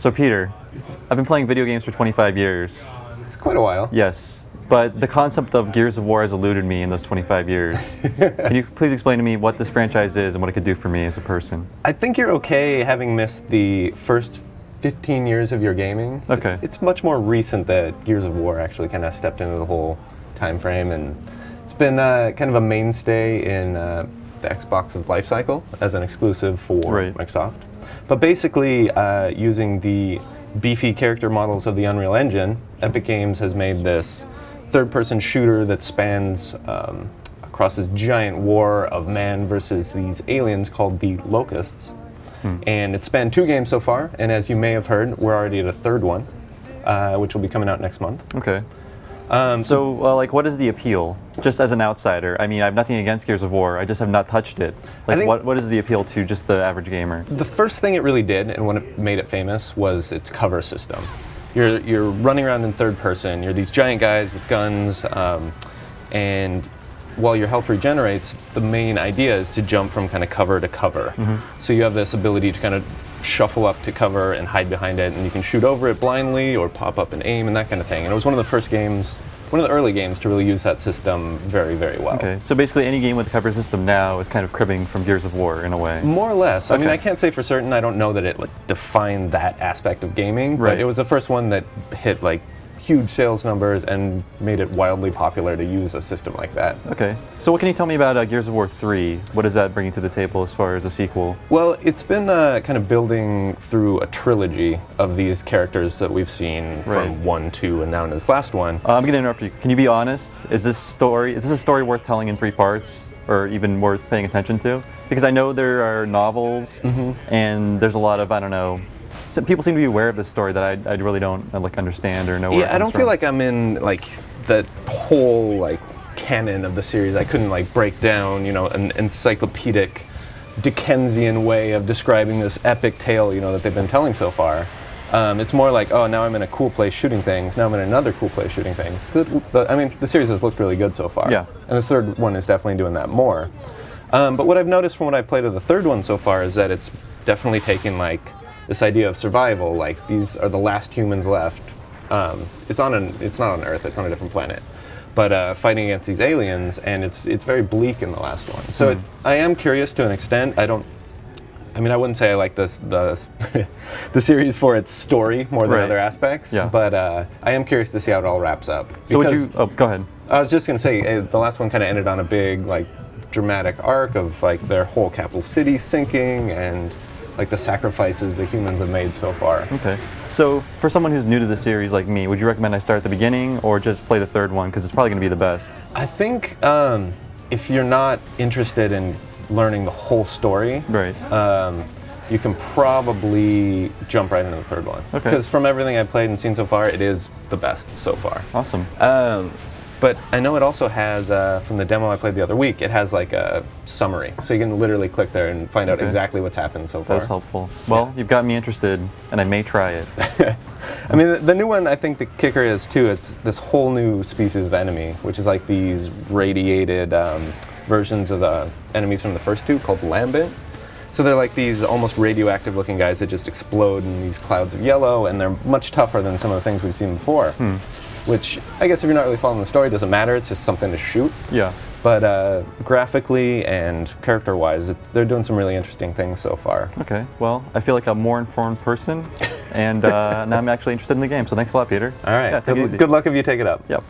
So Peter, I've been playing video games for 25 years. It's quite a while. Yes, but the concept of Gears of War has eluded me in those 25 years. Can you please explain to me what this franchise is and what it could do for me as a person? I think you're okay having missed the first 15 years of your gaming. Okay. It's much more recent that Gears of War actually kind of stepped into the whole time frame, and it's been kind of a mainstay in the Xbox's life cycle as an exclusive for Microsoft. But basically, using the beefy character models of the Unreal Engine, Epic Games has made this third-person shooter that spans across this giant war of man versus these aliens called the Locusts. And it's spanned 2 games so far, and as you may have heard, we're already at a 3rd one, which will be coming out next month. Okay. What is the appeal? Just as an outsider, I mean, I have nothing against Gears of War. I just have not touched it. Like, what is the appeal to just the average gamer? The first thing it really did, and when it made it famous, was its cover system. You're running around in third person. You're these giant guys with guns, and while your health regenerates, the main idea is to jump from kind of cover to cover. So you have this ability to kind of shuffle up to cover and hide behind it, and you can shoot over it blindly or pop up and aim and that kind of thing. And it was one of the first games, one of the early games to really use that system very, very well. Okay, so basically any game with a cover system now is kind of cribbing from Gears of War in a way. More or less. I mean, I can't say for certain. I don't know that it defined that aspect of gaming, but it was the first one that hit huge sales numbers and made it wildly popular to use a system like that. Okay. So what can you tell me about Gears of War 3? What is that bringing to the table as far as a sequel? Well, it's been kind of building through a trilogy of these characters that we've seen from 1, 2, and now into this last one. I'm going to interrupt you. Can you be honest? Is this a story worth telling in 3 parts, or even worth paying attention to? Because I know there are novels, and there's a lot of, I don't know, people seem to be aware of this story that I really don't understand or know where it comes I don't from. feel like I'm in the whole canon of the series. I couldn't break down an encyclopedic Dickensian way of describing this epic tale that they've been telling so far. It's more like, oh, now I'm in a cool place shooting things. Now I'm in another cool place shooting things. I mean, the series has looked really good so far. Yeah. And the 3rd one is definitely doing that more. But what I've noticed from what I've played of the 3rd one so far is that it's definitely taken this idea of survival, these are the last humans left. It's not on Earth, it's on a different planet. But fighting against these aliens, and it's very bleak in the last one. So I am curious to an extent. I wouldn't say I like the series for its story more than other aspects, but I am curious to see how it all wraps up. So go ahead. I was just going to say, the last one kind of ended on a big, dramatic arc of, their whole capital city sinking and the sacrifices the humans have made so far. Okay. So for someone who's new to the series like me, would you recommend I start at the beginning or just play the 3rd one, because it's probably going to be the best? I think if you're not interested in learning the whole story, you can probably jump right into the 3rd one. Okay. Because from everything I've played and seen so far, it is the best so far. Awesome. But I know it also has, from the demo I played the other week, it has a summary. So you can literally click there and find out exactly what's happened so far. That's helpful. Well, you've got me interested, and I may try it. I mean, the new one, I think the kicker is, too, it's this whole new species of enemy, which is these radiated versions of the enemies from the first 2 called Lambent. So they're these almost radioactive looking guys that just explode in these clouds of yellow, and they're much tougher than some of the things we've seen before. Which, I guess if you're not really following the story, doesn't matter, it's just something to shoot. Yeah. But graphically and character-wise, they're doing some really interesting things so far. Okay, well, I feel like a more informed person, and now I'm actually interested in the game, so thanks a lot, Peter. All right, take it easy. Good luck if you take it up. Yep.